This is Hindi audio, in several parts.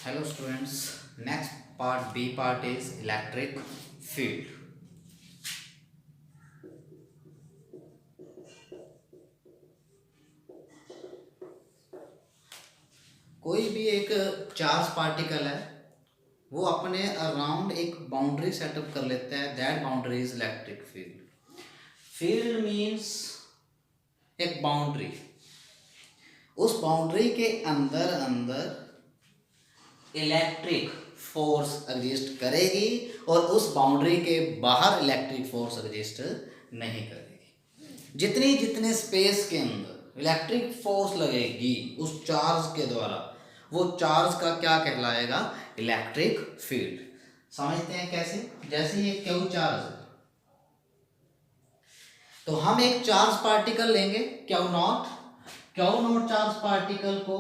Hello students, next part B part is electric field. कोई भी एक चार्ज पार्टिकल है, वो अपने अराउंड एक बाउंड्री सेटअप कर लेता है. That boundary is electric field. Field means एक बाउंड्री. उस बाउंड्री के अंदर अंदर इलेक्ट्रिक फोर्स एग्जिस्ट करेगी और उस बाउंड्री के बाहर इलेक्ट्रिक फोर्स एग्जिस्ट नहीं करेगी. जितनी जितने स्पेस के अंदर इलेक्ट्रिक फोर्स लगेगी उस चार्ज के द्वारा, वो चार्ज का क्या कहलाएगा? Electric field. समझते हैं कैसे? जैसे ये क्यू चार्ज है, तो हम एक चार्ज पार्टिकल लेंगे क्यू नॉट चार्ज पार्टिकल को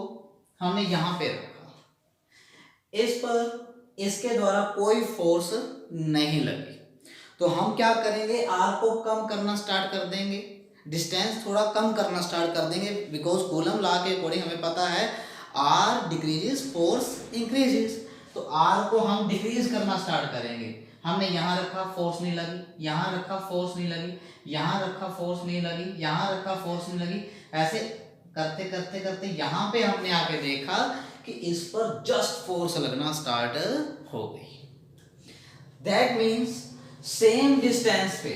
हमने यहां पे रखा. इस पर इसके द्वारा कोई फोर्स नहीं लगी, तो हम क्या करेंगे? आर को कम करना स्टार्ट कर देंगे, डिस्टेंस थोड़ा कम करना स्टार्ट कर देंगे. बिकॉज कूलम लॉ के अकॉर्डिंग हमें पता है आर डिक्रीजेस फोर्स इंक्रीजेस. तो आर को हम डिक्रीज करना स्टार्ट करेंगे. हमने यहाँ रखा, फोर्स नहीं लगी, यहाँ रखा, फोर्स नहीं लगी, यहाँ रखा, फोर्स नहीं लगी, यहाँ रखा, फोर्स नहीं लगी. ऐसे करते करते करते यहाँ पे हमने आके देखा कि इस पर जस्ट फोर्स लगना स्टार्ट हो गई. दैट मीन्स सेम डिस्टेंस पे,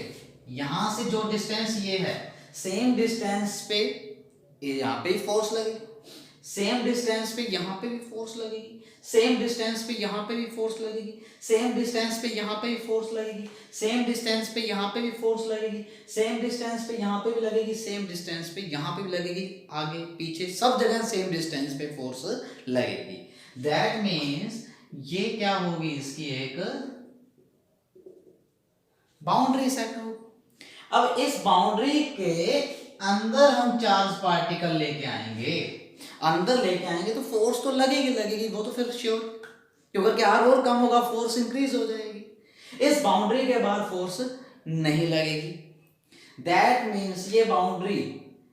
यहां से जो डिस्टेंस ये है, सेम डिस्टेंस पे यहाँ पे फोर्स लगेगी, सेम डिस्टेंस पे यहाँ पे भी फोर्स लगेगी, सेम डिस्टेंस पे यहाँ पे भी फोर्स लगेगी, सेम डिस्टेंस पे यहाँ पे भी फोर्स लगेगी, सेम डिस्टेंस पे यहाँ पे भी फोर्स लगेगी, सेम डिस्टेंस पे यहाँ पे भी लगेगी, सेम डिस्टेंस पे यहाँ पे भी लगेगी, आगे पीछे सब जगह सेम डिस्टेंस पे फोर्स लगेगी. दैट मीन्स ये क्या होगी? इसकी एक बाउंड्री सेट हो. अब इस बाउंड्री के अंदर हम चार्ज पार्टिकल लेके आएंगे, अंदर लेके आएंगे तो फोर्स तो लगेगी, वो तो फिर श्योर, क्योंकि आर और कम होगा, फोर्स इंक्रीज हो जाएगी. इस बाउंड्री के बाद फोर्स नहीं लगेगी. दैट मीन्स ये बाउंड्री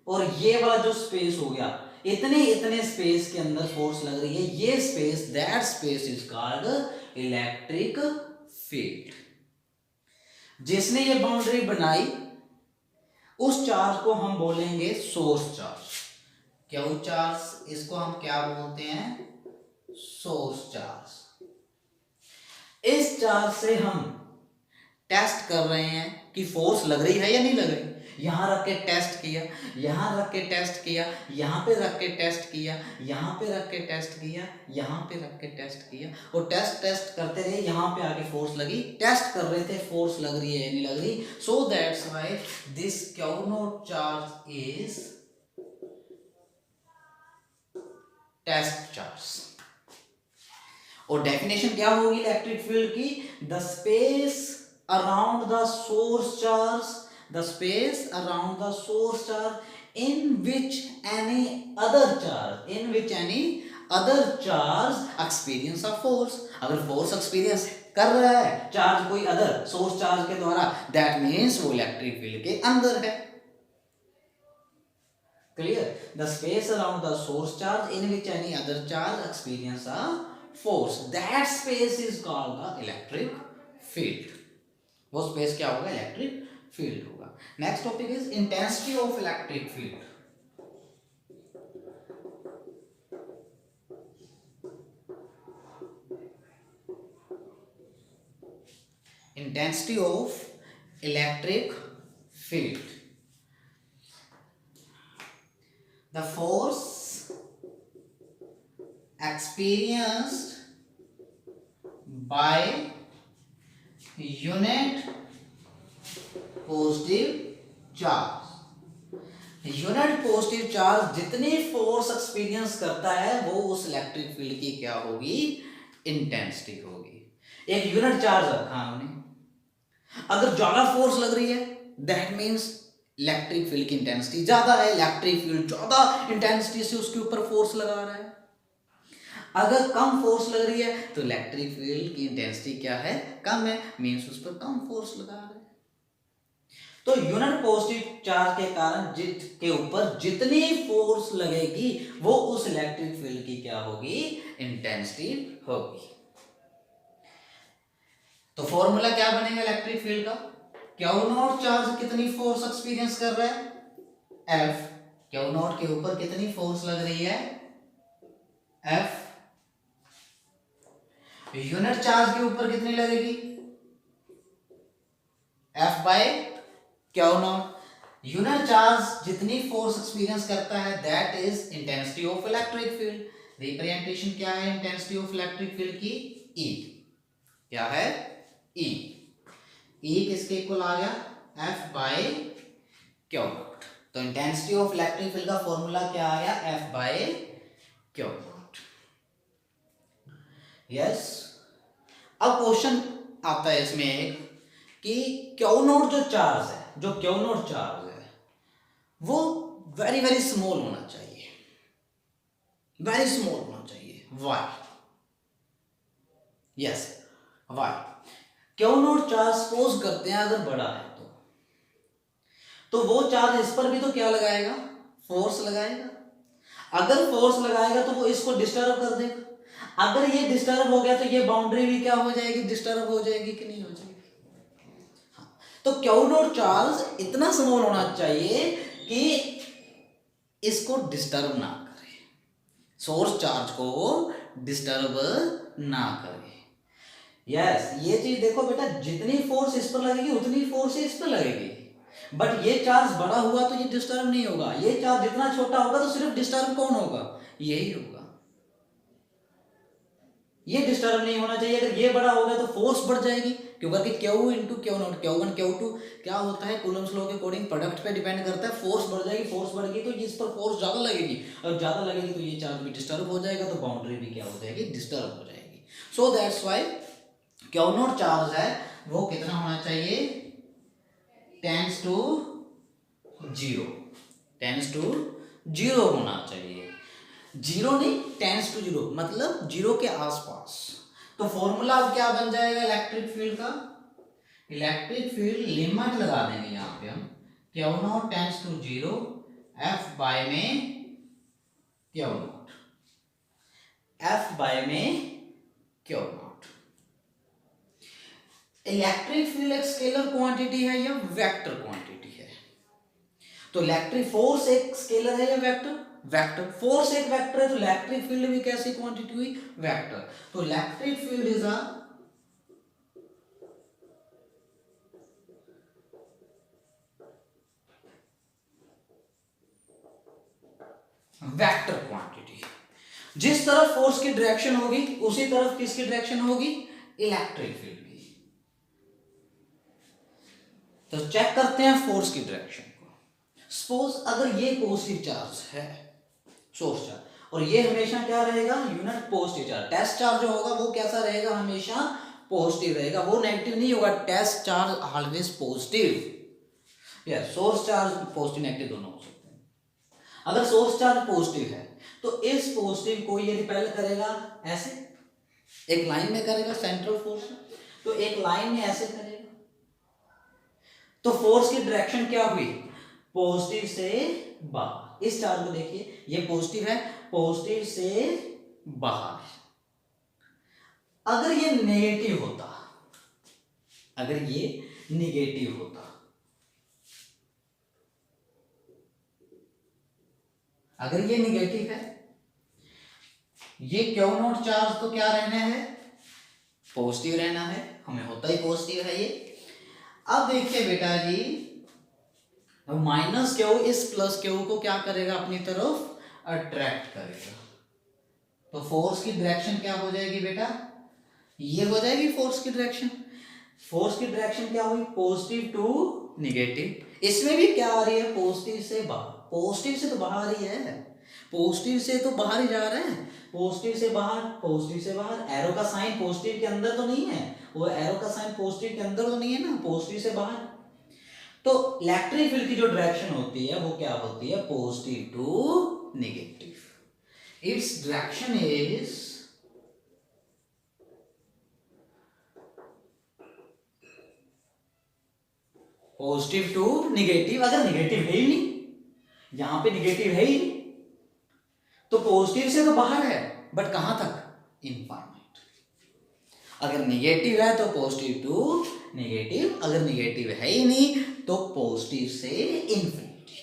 और ये वाला जो स्पेस हो गया, इतने स्पेस के अंदर फोर्स लग रही है, ये space, that space is called electric field. जिसने ये बाउंड्री बनाई उस चार्ज को हम बोलेंगे सोर्स चार्ज. क्यू चार्ज, इसको हम क्या बोलते हैं? Source charge. इस चार्ज से हम टेस्ट कर रहे हैं कि फोर्स लग रही है या नहीं लग रही. यहां रख के टेस्ट किया, यहां रख के टेस्ट किया, यहां पे रख के टेस्ट किया, यहां पे रख के टेस्ट किया, यहां पे रख के टेस्ट किया, और टेस्ट करते रहे. यहां पे आके फोर्स लगी, टेस्ट कर रहे थे फोर्स लग रही है या नहीं लग रही. So that's why this q not charge is test charge. और डेफिनेशन क्या होगी इलेक्ट्रिक फील्ड की? The space around the source charge, the space around the source charge in which any other charge experience of force. अगर फोर्स एक्सपीरियंस कर रहा है चार्ज कोई अदर सोर्स चार्ज के द्वारा, दैट मीन्स वो इलेक्ट्रिक फील्ड के अंदर है. Clear? The space around the source charge in which any other charge experience a force, that space is called the electric field. वो space क्या होगा? Electric field होगा. Next topic is intensity of electric field. Intensity of electric field. The force experienced by unit positive charge. Unit positive charge जितनी फोर्स एक्सपीरियंस करता है वो उस इलेक्ट्रिक फील्ड की क्या होगी? इंटेंसिटी होगी. एक यूनिट चार्ज रखा हमने, अगर ज्यादा फोर्स लग रही है दैट मीन्स इलेक्ट्रिक फील्ड की इंटेंसिटी ज्यादा है, इलेक्ट्रिक फील्ड ज्यादा इंटेंसिटी से उसके ऊपर फोर्स लगा रहा है. अगर कम फोर्स लग रही है तो इलेक्ट्रिक फील्ड की इंटेंसिटी क्या है? कम है, मीन्स उस पर कम फोर्स लगा रहा है. तो यूनिट पॉजिटिव चार्ज के कारण के ऊपर जितनी फोर्स लगेगी वो उस इलेक्ट्रिक फील्ड की क्या होगी, इंटेंसिटी होगी। तो फॉर्मूला क्या बनेगा इलेक्ट्रिक फील्ड का, क्यू नॉट चार्ज कितनी फोर्स एक्सपीरियंस कर रहा है, एफ, क्यू नॉट के ऊपर कितनी फोर्स लग रही है, एफ, यूनिट चार्ज के ऊपर कितनी लगेगी, F by q not. Unit charge जितनी फोर्स एक्सपीरियंस करता है that is intensity of electric field. Representation क्या है इंटेंसिटी ऑफ इलेक्ट्रिक फील्ड की, ई, क्या है, ई, ई किसके इक्वल आ गया, एफ बाय क्यू नॉट। तो इंटेंसिटी ऑफ इलेक्ट्रिक फील्ड का फॉर्मूला क्या आ गया, F by q not. Yes, अब क्वेश्चन आता है इसमें एक कि क्यू नॉट जो चार्ज है, जो क्यू नॉट चार्ज है वो वेरी वेरी स्मॉल होना चाहिए, वेरी स्मॉल होना चाहिए, why, yes why, q not charge suppose करते हैं अगर बड़ा है तो वो चार्ज इस पर भी तो क्या लगाएगा, फोर्स लगाएगा, अगर फोर्स लगाएगा तो वो इसको डिस्टर्ब कर देगा, अगर ये डिस्टर्ब हो गया तो ये बाउंड्री भी क्या हो जाएगी, डिस्टर्ब हो जाएगी कि नहीं हो जाएगी। तो क्यू नॉट चार्ज इतना स्मॉल होना चाहिए कि इसको डिस्टर्ब ना करे, सोर्स चार्ज को डिस्टर्ब ना करे। यस, ये चीज देखो बेटा, जितनी फोर्स इस पर लगेगी उतनी फोर्स इस पर लगेगी, बट ये चार्ज बड़ा हुआ तो ये डिस्टर्ब नहीं होगा, ये चार्ज जितना छोटा होगा तो सिर्फ डिस्टर्ब कौन होगा, यही होगा, ये डिस्टर्ब नहीं होना चाहिए। अगर ये बड़ा हो गया तो फोर्स बढ़ जाएगी, क्योंकि q into q not, q one q two क्या होता है, कूलम्स लॉ के अकॉर्डिंग प्रोडक्ट पे डिपेंड करता है, फोर्स बढ़ जाएगी, फोर्स बढ़ गई तो इस पर फोर्स ज्यादा लगेगी, और ज्यादा लगेगी तो ये चार्ज भी डिस्टर्ब हो जाएगा, तो बाउंड्री भी क्या हो जाएगी, डिस्टर्ब हो जाएगी। So that's why q not charge है वो कितना होना चाहिए, tends to zero, tends to zero होना चाहिए, जीरो नहीं टेंस टू जीरो, मतलब जीरो के आसपास। तो फॉर्मूला अब क्या बन जाएगा इलेक्ट्रिक फील्ड का, इलेक्ट्रिक फील्ड लिमिट लगा देंगे यहां पे हम, q not tends to zero, F by में क्यू नॉट, एफ बाय में क्यू नॉट। इलेक्ट्रिक फील्ड एक स्केलर क्वांटिटी है या वेक्टर क्वांटिटी है, तो इलेक्ट्रिक फोर्स एक स्केलर है या वेक्टर, वेक्टर, फोर्स एक वेक्टर है, तो इलेक्ट्रिक फील्ड भी कैसी क्वांटिटी हुई, वेक्टर। तो electric field is a vector quantity, जिस तरफ फोर्स की डायरेक्शन होगी उसी तरफ किसकी डायरेक्शन होगी, इलेक्ट्रिक फील्ड की। तो चेक करते हैं फोर्स की डायरेक्शन को। सपोज अगर ये पॉजिटिव चार्ज है, सोर्स चार्ज, और ये हमेशा क्या रहेगा, unit positive charge, test charge जो होगा वो कैसा रहेगा, हमेशा पॉजिटिव रहेगा, वो नेगेटिव नहीं होगा, test charge always positive. Yes, source charge positive negative दोनों हो सकते हैं। अगर सोर्स चार्ज पॉजिटिव है तो इस पॉजिटिव को ये रिपेल करेगा, ऐसे एक लाइन में करेगा सेंट्रल फोर्स, तो एक लाइन में ऐसे करेगा, तो फोर्स की डायरेक्शन क्या हुई, पॉजिटिव से बाहर। इस चार्ज को देखिए, ये पॉजिटिव है, पॉजिटिव से बाहर। अगर ये नेगेटिव होता, अगर ये नेगेटिव होता, अगर ये नेगेटिव है, ये क्यू नॉट चार्ज तो क्या रहना है, पॉजिटिव रहना है, हमें होता ही पॉजिटिव है ये। अब देखिए बेटा जी, माइनस क्यू इस प्लस क्यू को क्या करेगा, अपनी तरफ अट्रैक्ट करेगा, तो फोर्स की डायरेक्शन क्या हो जाएगी बेटा, ये हो जाएगी फोर्स की डायरेक्शन। फोर्स की डायरेक्शन क्या हुई, पॉजिटिव टू नेगेटिव। इसमें भी क्या आ रही है, पॉजिटिव से बाहर, पॉजिटिव से तो बाहर ही है, पॉजिटिव से तो बाहर ही जा रहे हैं, पॉजिटिव से बाहर, पॉजिटिव से बाहर, एरो का साइन पॉजिटिव के अंदर तो नहीं है, वो एरो का साइन पॉजिटिव के अंदर तो नहीं है ना, पॉजिटिव से बाहर। तो इलेक्ट्रिक फील्ड की जो डायरेक्शन होती है वो क्या होती है, positive to negative. Its direction is positive to negative, अगर निगेटिव है ही नहीं, यहां पे निगेटिव है ही नहीं, तो पॉजिटिव से तो बाहर है, बट कहां तक, इनफाइनाइट। अगर निगेटिव है तो पॉजिटिव टू निगेटिव, अगर निगेटिव है ही नहीं तो पॉजिटिव से इन्फिनिटी।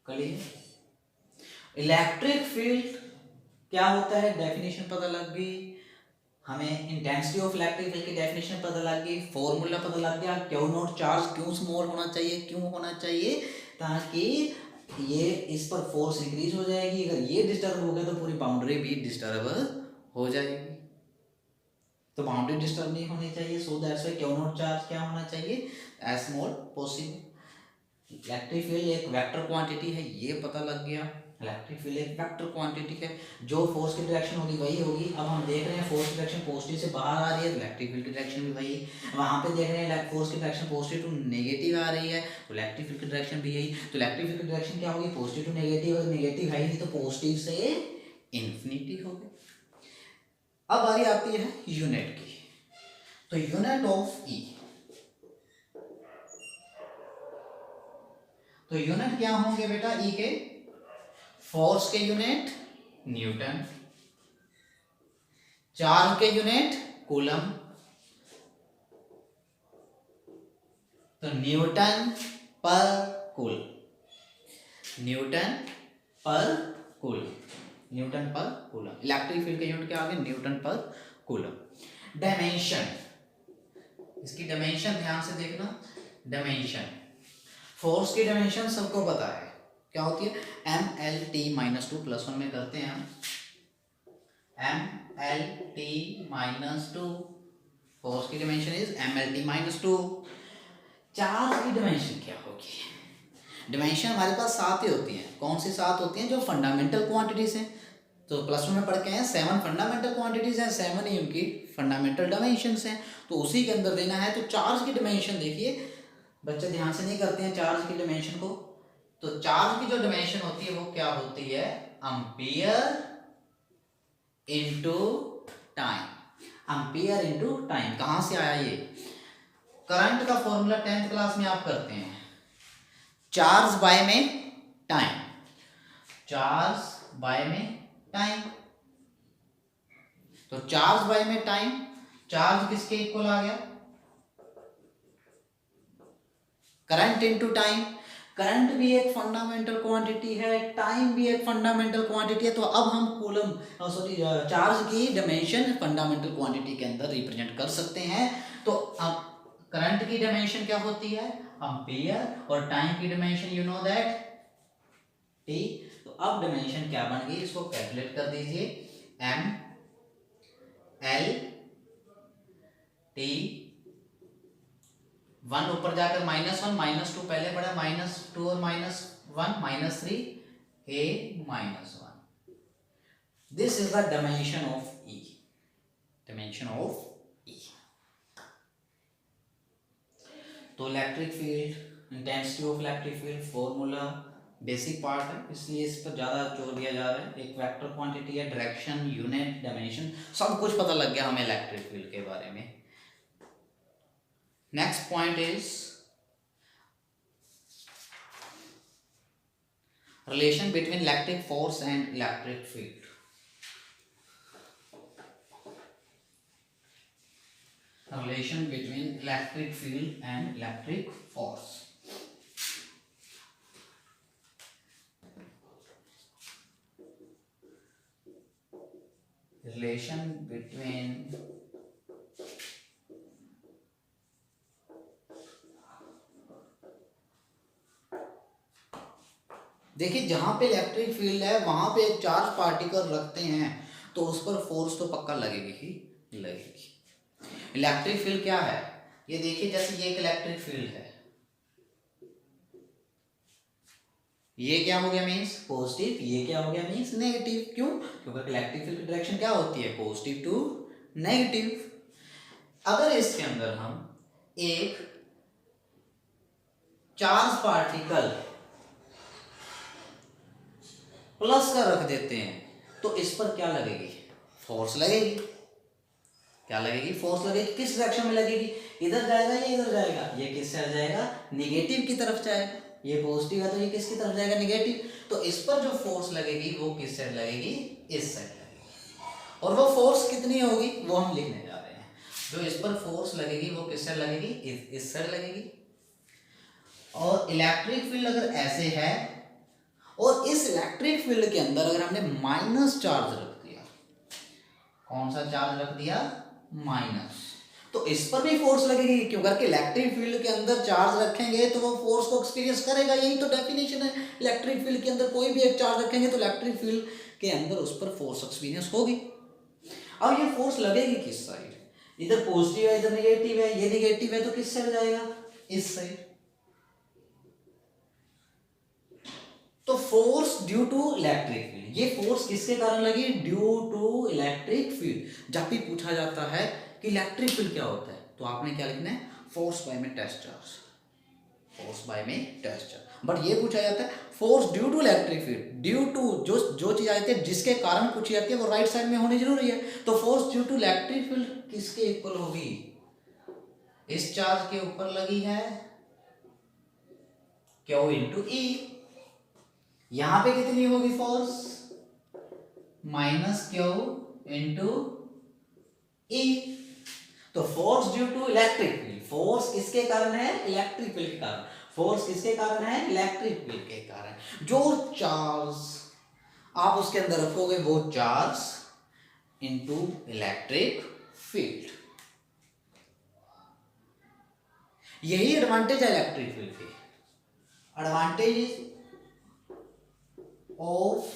क्लियर। इलेक्ट्रिक फील्ड क्या होता है, डेफिनेशन पता लग गई हमें, इंटेंसिटी ऑफ इलेक्ट्रिक फील्ड की डेफिनेशन पता लग गई, फॉर्मूला पता लग गया, क्यू नॉट चार्ज क्यों स्मॉल होना चाहिए, क्यों होना चाहिए, ताकि ये इस पर फोर्स इंक्रीज हो जाएगी, अगर ये डिस्टर्ब हो गया तो पूरी बाउंड्री भी डिस्टर्ब हो जाएगी, तो बाउंड्री डिस्टर्ब नहीं होनी चाहिए, so that's why q not charge क्या होना चाहिए, as small possible. Electric field एक वेक्टर क्वांटिटी है, ये पता लग गया, इलेक्ट्रिक फील्ड एक वेक्टर क्वांटिटी है, जो फोर्स की डायरेक्शन होगी वही होगी। अब हम देख रहे हैं फोर्स की डायरेक्शन पॉजिटिव से बाहर आ रही है, इलेक्ट्रिक फील्ड की डायरेक्शन भी वही, वहां पे देख रहे हैं फोर्स की डायरेक्शन पॉजिटिव टू नेगेटिव आ रही है, तो इलेक्ट्रिक फील्ड की डायरेक्शन भी यही, तो इलेक्ट्रिक फील्ड की डायरेक्शन क्या होगी, पॉजिटिव टू नेगेटिव, अगर नेगेटिव है ही नहीं तो पॉजिटिव से इन्फिनिटी होगी। अब बारी आती है यूनिट की, तो यूनिट ऑफ ई, तो यूनिट क्या होंगे बेटा ई के, फोर्स के यूनिट न्यूटन, चार्ज के यूनिट कूलम, तो न्यूटन पर कूलम, न्यूटन पर कूलम, न्यूटन पर कूलम। इलेक्ट्रिक फील्ड के यूनिट क्या आ गए, न्यूटन पर कूलम। डायमेंशन, इसकी डायमेंशन ध्यान से देखना, डायमेंशन फोर्स की डायमेंशन सबको पता है क्या होती है, M L T minus two, plus one में करते हैं हम, M L T minus two, force की dimension is M L T minus two. Charge की डायमेंशन क्या होगी, डायमेंशन हमारे पास 7 ही होती हैं, कौन सी 7 होती हैं, जो फंडामेंटल क्वांटिटीज हैं, तो प्लस वन में पढ़ के हैं 7 फंडामेंटल क्वांटिटीज हैं, 7 ही उनकी फंडामेंटल डायमेंशंस हैं, तो उसी के अंदर देना है। तो चार्ज की डायमेंशन देखिए, बच्चे ध्यान से नहीं करते हैं चार्ज की डायमेंशन को, तो चार्ज की जो डायमेंशन होती है वो क्या होती है, ampere into time, ampere into time. कहां से आया ये, करंट का फॉर्मूला 10th क्लास में आप करते हैं, चार्ज बाय में टाइम, चार्ज बाय में टाइम, तो चार्ज बाय में टाइम, चार्ज किसके इक्वल आ गया, करंट इनटू टाइम। करंट भी एक फंडामेंटल क्वांटिटी है, टाइम भी एक फंडामेंटल क्वांटिटी है, तो अब हम कूलम चार्ज की डायमेंशन फंडामेंटल क्वांटिटी के अंदर रिप्रेजेंट कर सकते हैं। तो अब करंट की डायमेंशन क्या होती है, एम्पियर, और टाइम की dimension you know that T. तो अब डायमेंशन क्या बन गई, इसको कैलकुलेट कर दीजिए, एम एल टी, 1 ऊपर जाकर -1, -2 पहले पढ़ा, -2 और -1 -3 a -1, this is the dimension of E, dimension of E। तो electric field, intensity of electric field formula basic part है, इसलिए इस पर ज़्यादा जोर दिया जा रहा है। एक वेक्टर क्वांटिटी है, डायरेक्शन, यूनिट, डायमेंशन, सब कुछ पता लग गया हमें इलेक्ट्रिक फील्ड के बारे में। Next point is relation between electric force and electric field. Relation between electric field and electric force. Relation between देखिए, जहां पे इलेक्ट्रिक फील्ड है वहां पे एक चार्ज पार्टिकल रखते हैं तो उस पर फोर्स तो पक्का लगेगी ही लगेगी। इलेक्ट्रिक फील्ड क्या है, ये देखिए, जैसे ये एक इलेक्ट्रिक फील्ड है, ये क्या हो गया मीन्स पॉजिटिव, ये क्या हो गया मीन्स नेगेटिव। क्यों, क्योंकि इलेक्ट्रिक फील्ड की डायरेक्शन क्या होती है, पॉजिटिव टू नेगेटिव। अगर इसके अंदर हम एक चार्ज पार्टिकल प्लस का रख देते हैं तो इस पर क्या लगेगी, फोर्स लगेगी। क्या लगेगी, फोर्स लगेगी, किस डायरेक्शन में लगेगी, इधर जाएगा या इधर जाएगा, ये किस साइड जाएगा, निगेटिव की तरफ जाएगा, ये पॉजिटिव है तो ये किसकी तरफ जाएगा, निगेटिव। तो इस पर जो फोर्स लगेगी वो किस साइड लगेगी, इस साइड लगेगी। और वो फोर्स कितनी होगी वो हम लिखने जा रहे हैं। जो इस पर फोर्स लगेगी वो किस साइड लगेगी, इस साइड लगेगी। और इलेक्ट्रिक फील्ड अगर ऐसे है और इस इलेक्ट्रिक फील्ड के अंदर अगर हमने माइनस चार्ज रख दिया, कौन सा चार्ज रख दिया, माइनस, तो इस पर भी फोर्स लगेगी, क्यों करके इलेक्ट्रिक फील्ड के अंदर चार्ज रखेंगे तो वो फोर्स को एक्सपीरियंस करेगा, यही तो डेफिनेशन है। इलेक्ट्रिक फील्ड के अंदर कोई भी एक चार्ज रखेंगे तो इलेक्ट्रिक फील्ड के अंदर उस पर फोर्स एक्सपीरियंस होगी। अब ये फोर्स लगेगी किस साइड, इधर पॉजिटिव है इधर नेगेटिव है, ये नेगेटिव है तो किस साइड जाएगा, इस साइड। तो force due to electric field, ये फोर्स किसके कारण लगी, ड्यू टू इलेक्ट्रिक फील्ड। जब भी पूछा जाता है कि इलेक्ट्रिक फील्ड क्या होता है तो आपने क्या लिखना है, फोर्स बाय में टेस्ट चार्ज, फोर्स बाय में टेस्ट चार्ज। बट ये पूछा जाता है force due to electric field, due to जो चीज आती है जिसके कारण पूछी जाती है वो राइट साइड में होनी जरूरी है। तो force due to electric field किसके इक्वल होगी, इस चार्ज के ऊपर लगी है Q इंटू ई। यहां पे कितनी होगी force, minus Q into E. तो force due to electric field, force किसके कारण है, इलेक्ट्रिक फील्ड के कारण, फोर्स किसके कारण है, इलेक्ट्रिक फील्ड के कारण। जो चार्ज आप उसके अंदर रखोगे वो चार्ज इंटू इलेक्ट्रिक फील्ड, यही एडवांटेज है इलेक्ट्रिक फील्ड के। Advantage of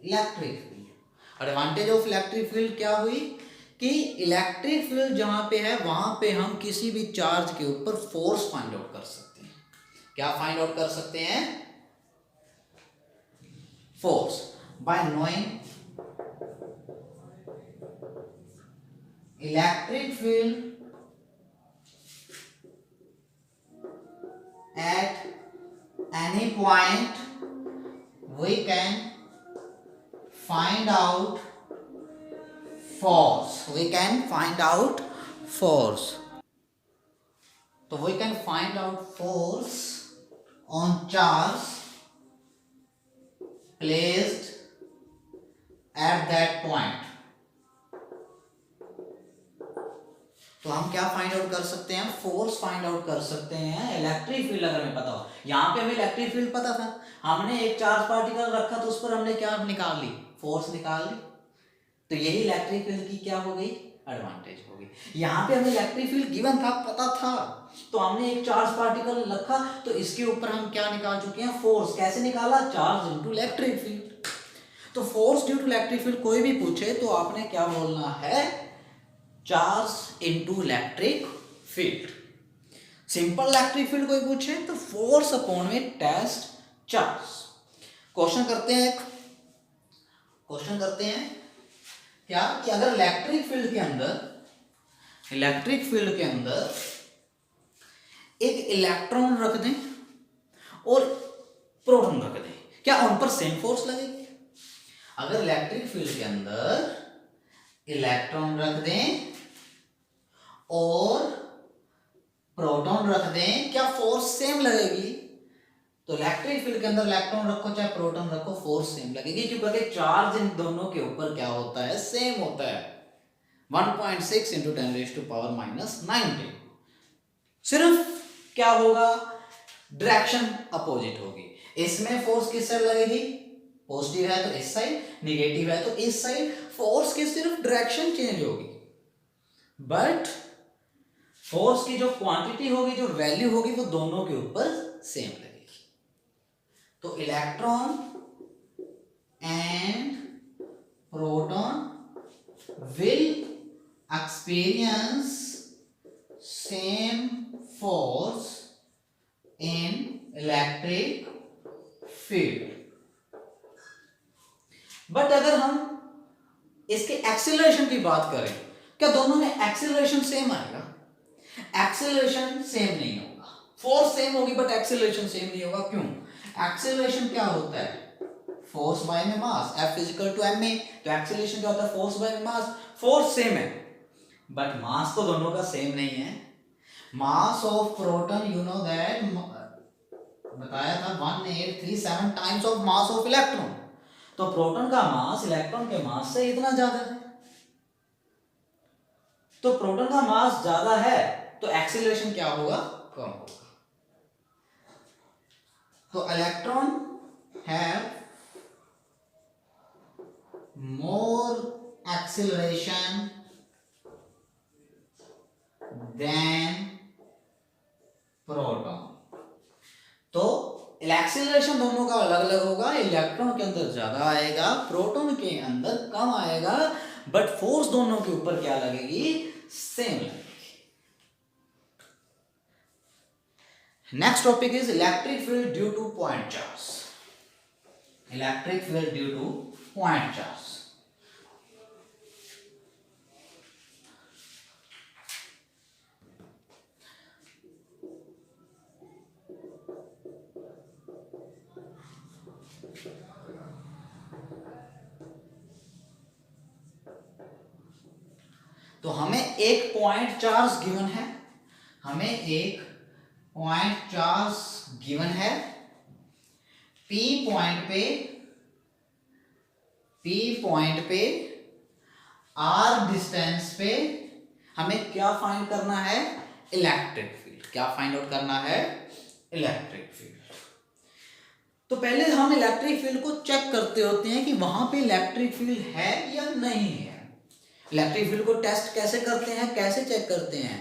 electric field, advantage of electric field क्या हुई कि इलेक्ट्रिक फील्ड जहां पे है वहां पे हम किसी भी चार्ज के ऊपर फोर्स फाइंड आउट कर सकते हैं। क्या फाइंड आउट कर सकते हैं, force, bye knowing electric field at any point we can find out force, we can find out force, so we can find out force on charge placed at that point। तो हम क्या फाइंड आउट कर सकते हैं, फोर्स फाइंड आउट कर सकते हैं इलेक्ट्रिक फील्ड अगर हमें पता हो। यहाँ पे हमें इलेक्ट्रिक फील्ड पता था, हमने एक चार्ज पार्टिकल रखा तो उस पर हमने क्या निकाल ली, फोर्स निकाल ली। तो यही इलेक्ट्रिक फील्ड की क्या हो गई, एडवांटेज हो गई। यहाँ पे हमें इलेक्ट्रिक फील्ड गिवन था, पता था, तो हमने एक चार्ज पार्टिकल रखा तो इसके ऊपर हम क्या निकाल चुके हैं, फोर्स। कैसे निकाला, चार्ज इंटू इलेक्ट्रिक फील्ड। तो force due to electric field कोई भी पूछे तो आपने क्या बोलना है, charge into electric field. Simple electric field कोई पूछे तो फोर्स अपॉन में टेस्ट चार्ज। क्वेश्चन करते हैं, क्वेश्चन करते हैं क्या कि अगर इलेक्ट्रिक फील्ड के अंदर एक इलेक्ट्रॉन रख दें और प्रोटॉन रख दें, क्या उन पर सेम फोर्स लगेगी। अगर इलेक्ट्रिक फील्ड के अंदर इलेक्ट्रॉन रख दें और प्रोटॉन रख दें, क्या फोर्स सेम लगेगी। तो इलेक्ट्रिक फील्ड के अंदर इलेक्ट्रॉन रखो चाहे प्रोटॉन रखो फोर्स सेम लगेगी, क्योंकि चार्ज इन दोनों के ऊपर क्या होता है, सेम होता है। 1.6 इंटू 10⁻⁻⁹। सिर्फ क्या होगा, डायरेक्शन अपोजिट होगी। इसमें फोर्स किस साइड लगेगी, पॉजिटिव है तो इस साइड, निगेटिव है तो इस साइड। फोर्स की सिर्फ डायरेक्शन चेंज होगी, बट फोर्स की जो क्वांटिटी होगी, जो वैल्यू होगी, वो दोनों के ऊपर सेम लगेगी। तो electron and proton will experience same force in electric field. But अगर हम इसके एक्सीलरेशन की बात करें, क्या दोनों में एक्सीलरेशन सेम आएगा, एक्सेलरेशन सेम नहीं होगा। फोर्स सेम होगी बट एक्सेलरेशन सेम नहीं होगा। क्यों, एक्सेलरेशन क्या होता है, फोर्स बाय में mass, F equal to M A. तो एक्सीलरेशन क्या होता है, force by mass. Force same है बट मास तो दोनों का सेम नहीं है। Mass of proton you know that, बताया था 1837 times of mass of electron. तो प्रोटॉन का मास इलेक्ट्रॉन के मास से इतना ज्यादा है। तो प्रोटॉन का मास ज्यादा है तो एक्सीलरेशन क्या होगा, कम होगा। तो electron have more acceleration than proton. तो एक्सीलरेशन दोनों का अलग अलग होगा, इलेक्ट्रॉन के अंदर ज्यादा आएगा, प्रोटॉन के अंदर कम आएगा, बट फोर्स दोनों के ऊपर क्या लगेगी, सेम लगेगी। Next topic is electric field due to point charge. Electric field due to point charge. तो हमें एक पॉइंट चार्ज गिवन है, हमें एक पॉइंट चार्ज गिवन है। P पॉइंट पे R डिस्टेंस पे हमें क्या फाइंड करना है, इलेक्ट्रिक फील्ड। क्या फाइंड आउट करना है, इलेक्ट्रिक फील्ड। तो पहले हम इलेक्ट्रिक फील्ड को चेक करते होते हैं कि वहां पे इलेक्ट्रिक फील्ड है या नहीं है। इलेक्ट्रिक फील्ड को टेस्ट कैसे करते हैं, कैसे चेक करते हैं,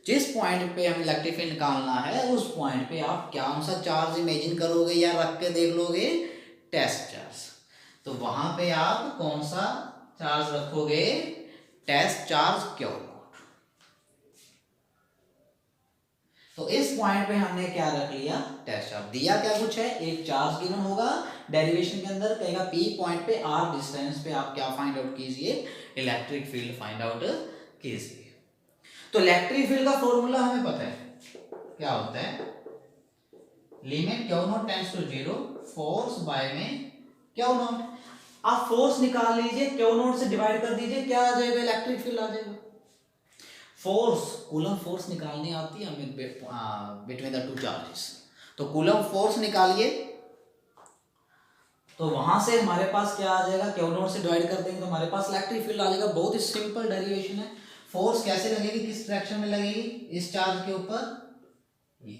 जिस पॉइंट पे हम इलेक्ट्रिक फील्ड निकालना है उस पॉइंट पे आप कौन सा चार्ज इमेजिन करोगे या रख के देख लोगे, टेस्ट चार्ज। तो वहां पे आप कौन सा चार्ज रखोगे, टेस्ट चार्ज क्यू नॉट। तो इस पॉइंट पे हमने क्या रख लिया, टेस्ट चार्ज। दिया क्या कुछ है, एक चार्ज गिवन होगा, डेरिवेशन के अंदर कहेगा P पॉइंट पे R डिस्टेंस पे आप क्या फाइंड आउट कीजिए, इलेक्ट्रिक फील्ड फाइंड आउट कीजिए। तो इलेक्ट्रिक फील्ड का फॉर्मूला हमें पता है, क्या होता है, limit q not tends to 0, force by में क्यू नॉट। आप फोर्स निकाल लीजिए, क्यू नॉट से डिवाइड कर दीजिए, क्या आ जाएगा, इलेक्ट्रिक फील्ड आ जाएगा। फोर्स, कूलम फोर्स निकालनी आती है हमें बिटवीन द टू चार्जेस। तो कूलम फोर्स निकालिए, तो वहां से हमारे पास क्या आ जाएगा, क्यू नॉट से डिवाइड कर देंगे तो हमारे पास इलेक्ट्रिक फील्ड आ जाएगा। बहुत ही सिंपल डेरिवेशन है। फोर्स कैसे लगेगी, किस डायरेक्शन में लगेगी, इस चार्ज के ऊपर, ये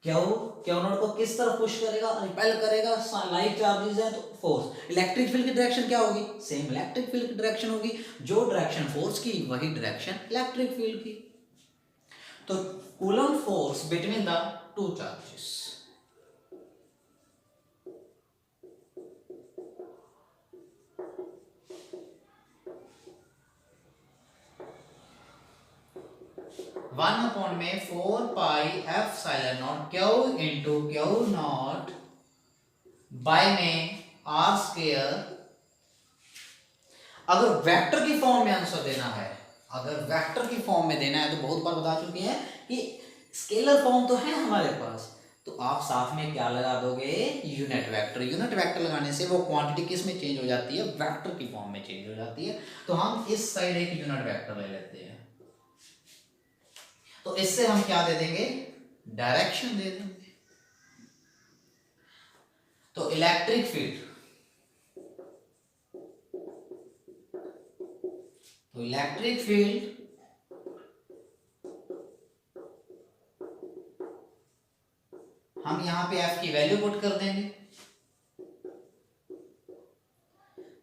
क्यू नॉट को किस तरफ पुश करेगा, रिपेल करेगा, लाइक चार्जेस है तो फोर्स। इलेक्ट्रिक फील्ड की डायरेक्शन क्या होगी, सेम इलेक्ट्रिक फील्ड की डायरेक्शन होगी। जो डायरेक्शन फोर्स की वही डायरेक्शन इलेक्ट्रिक फील्ड की। तो Coulomb force between the two charges. One upon में 4 pi epsilon not q into q not by में आर स्क्वायर। अगर वेक्टर की फॉर्म में आंसर देना है, अगर वेक्टर की फॉर्म में देना है तो बहुत बार बता चुके हैं कि स्केलर फॉर्म तो है हमारे पास, तो आप साथ में क्या लगा दोगे, यूनिट वेक्टर। यूनिट वेक्टर लगाने से वो क्वांटिटी किस में चेंज हो जाती है, वेक्टर की फॉर्म में चेंज हो जाती है। तो हम इस साइड एक यूनिट वेक्टर ले लेते हैं, तो इससे हम क्या दे देंगे, डायरेक्शन दे देंगे। तो इलेक्ट्रिक फील्ड, तो इलेक्ट्रिक फील्ड हम यहां पे F की वैल्यू पुट कर देंगे,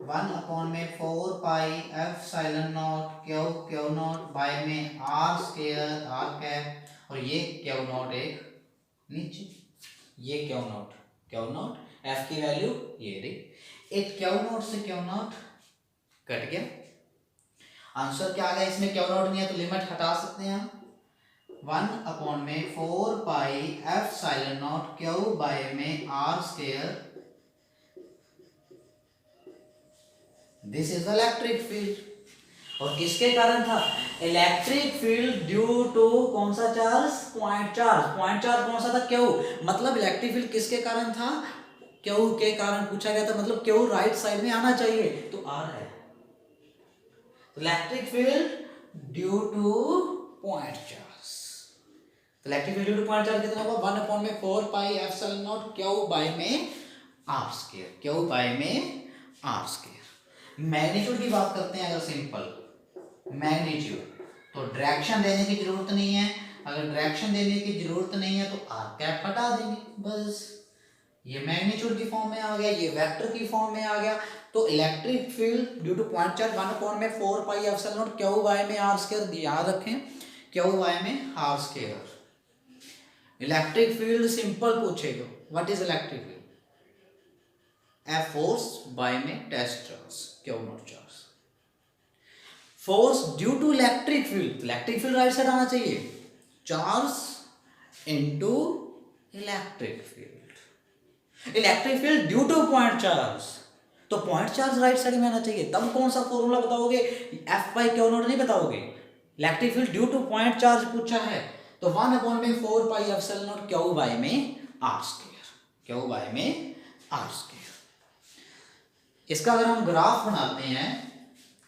1 अपॉन में 4 pi epsilon not q not by में आर स्क्वायर आर कैप, और ये क्यू नॉट एक नीचे, ये क्यू नॉट F की वैल्यू ये रही। एक क्यू नॉट से क्यू नॉट कट गया, आंसर क्या आ गया, इसमें क्यू नॉट नहीं है तो लिमिट हटा सकते हैं हम। 1 अपॉन में 4 pi epsilon not q by में r square, this is electric field. और किसके कारण था, इलेक्ट्रिक फील्ड ड्यू टू कौन सा charge, point charge. Point charge कौन सा था, क्यू। मतलब इलेक्ट्रिक फील्ड किसके कारण था, क्यू के कारण पूछा गया था, मतलब क्यू राइट साइड में आना चाहिए, तो आर है। Electric field due to point charge, electric field due to point charge कितना होगा 1/4 pi epsilon not q by में आर स्क्वायर, क्यू बाय में आर स्क्वायर। मैग्नीट्यूड की बात करते हैं, अगर सिंपल मैग्नीट्यूड तो डायरेक्शन देने की जरूरत नहीं है, अगर डायरेक्शन देने की जरूरत नहीं है तो आर कैप हटा देंगे बस। ये मैग्नीट्यूड की फॉर्म में आ गया, ये वेक्टर की फॉर्म में आ गया। तो electric field due to point charge 1/4 pi epsilon not q by में आर स्क्वायर, याद रखें क्यू बाय में r square. Electric field simple पूछेगा, what is electric field, F force by में test charge q not charge. Force due to electric field, electric field right side आना चाहिए, charge into electric field. Electric field due to point charge, तो पॉइंट चार्ज राइट साइड में आना चाहिए, तब कौन सा फॉर्मूला बताओगे, एफ बाई क्यू नॉट नहीं बताओगे। Electric field due to point charge पूछा है, तो 1/4 pi epsilon not q by में आर स्क्वायर, क्यू बाय में आर स्क्वायर। इसका अगर हम ग्राफ बनाते हैं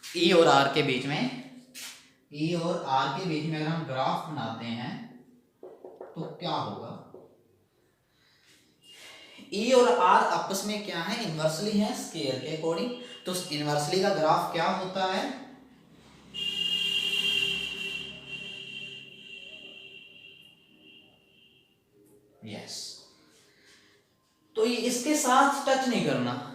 ई और आर के बीच में, ई और आर के बीच में अगर हम ग्राफ बनाते हैं तो क्या होगा, ई और आर आपस में क्या है, इन्वर्सली है स्क्वायर के अकॉर्डिंग। तो इन्वर्सली का ग्राफ क्या होता है, यस। तो ये इसके साथ टच नहीं करना,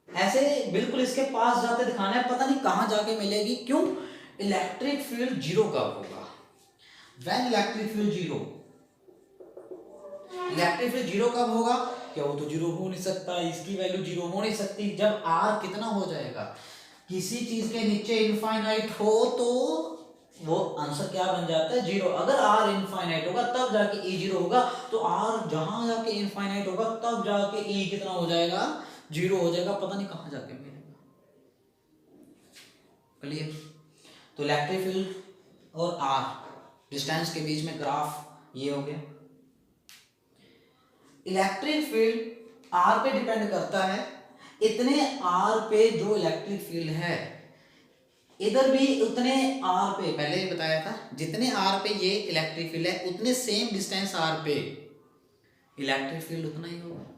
ऐसे बिल्कुल इसके पास जाते दिखाना है, पता नहीं कहां जाके मिलेगी, क्यों, इलेक्ट्रिक फील्ड जीरो कब होगा, when electric field zero, electric field zero कब होगा, क्या वो तो जीरो हो नहीं सकता, इसकी वैल्यू जीरो हो नहीं सकती, जब आर कितना हो जाएगा, किसी चीज के नीचे इनफाइनाइट हो तो वो आंसर क्या बन जाता है, जीरो। अगर आर इनफाइनाइट होगा तब जाके ई जीरो होगा, तो आर जहां जाके इनफाइनाइट होगा तब जाके ई कितना हो जाएगा, जीरो हो जाएगा, पता नहीं कहां जाके मिलेगा। क्लियर। तो इलेक्ट्रिक फील्ड और आर डिस्टेंस के बीच में ग्राफ ये हो गया। इलेक्ट्रिक फील्ड आर पे डिपेंड करता है, इतने आर पे जो इलेक्ट्रिक फील्ड है, इधर भी उतने आर पे, पहले ही बताया था, जितने आर पे ये इलेक्ट्रिक फील्ड है उतने सेम डिस्टेंस आर पे इलेक्ट्रिक फील्ड उतना ही होगा।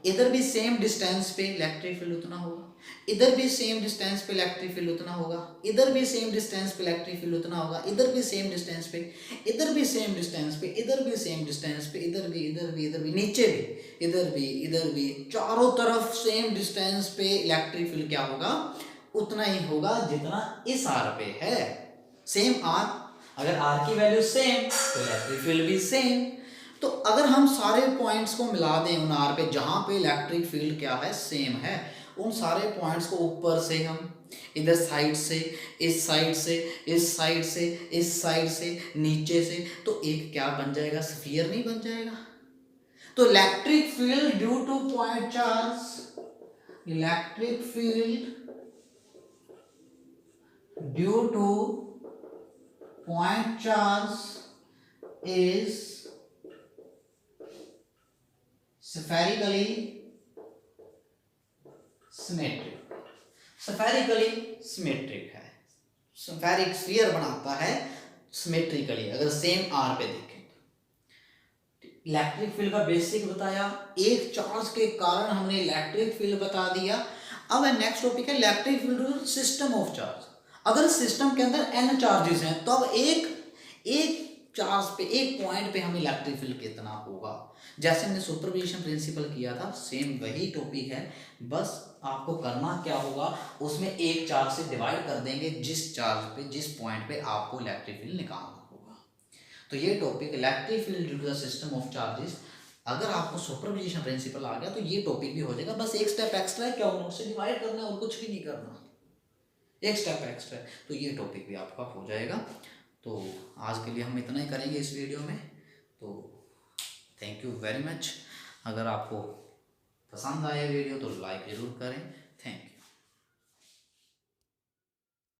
इधर भी सेम डिस्टेंस पे इलेक्ट्रिक फील्ड उतना होगा, इधर भी सेम डिस्टेंस पे इलेक्ट्रिक फील्ड उतना होगा, इधर भी सेम डिस्टेंस पे इलेक्ट्रिक फील्ड उतना होगा, इधर भी सेम डिस्टेंस पे, इधर भी सेम डिस्टेंस पे, इधर भी सेम डिस्टेंस पे, इधर भी, इधर भी, इधर भी, नीचे भी, इधर भी, इधर भी, चारों तरफ सेम डिस्टेंस पे इलेक्ट्रिक फील्ड क्या होगा, उतना ही होगा जितना इस आर पे है। सेम आर, अगर आर की वैल्यू सेम तो इलेक्ट्रिक फील्ड भी सेम। तो अगर हम सारे पॉइंट्स को मिला दें उन आर पे जहां पे इलेक्ट्रिक फील्ड क्या है, सेम है, उन सारे पॉइंट्स को ऊपर से हम इधर साइड से, इस साइड से, इस साइड से, इस साइड से, नीचे से, तो एक क्या बन जाएगा, स्फीयर नहीं बन जाएगा। तो electric field due to point charge, electric field due to point charge is spherically symmetric, spherically symmetric है, स्फेरिक स्फीयर बनाता है सिमेट्रिकली, अगर सेम आर पे देखें। इलेक्ट्रिक फील्ड का बेसिक बताया, एक चार्ज के कारण हमने इलेक्ट्रिक फील्ड बता दिया। अब नेक्स्ट टॉपिक है electric field system of charge. अगर सिस्टम के अंदर n चार्जेस हैं तो अब एक चार्ज पे, एक पॉइंट पे हमें इलेक्ट्रिक फील्ड कितना होगा, जैसे हमने सुपरपोजिशन प्रिंसिपल किया था, सेम वही टॉपिक है, बस आपको करना क्या होगा, उसमें एक चार्ज से डिवाइड कर देंगे, जिस चार्ज पे, जिस पॉइंट पे आपको इलेक्ट्रिक फील्ड निकालना होगा। तो ये topic electric field due to the system of charges, अगर आपको सुपरपोजिशन प्रिंसिपल आ गया तो ये टॉपिक भी हो जाएगा, बस एक स्टेप एक्स्ट्रा है, क्या नोट से डिवाइड करना है और कुछ भी नहीं करना, एक स्टेप एक्स्ट्रा है, तो ये टॉपिक भी आपका हो जाएगा। तो आज के लिए हम इतना ही करेंगे इस वीडियो में। तो थैंक यू वेरी मच। अगर आपको पसंद आया वीडियो तो लाइक ज़रूर करें। Thank you.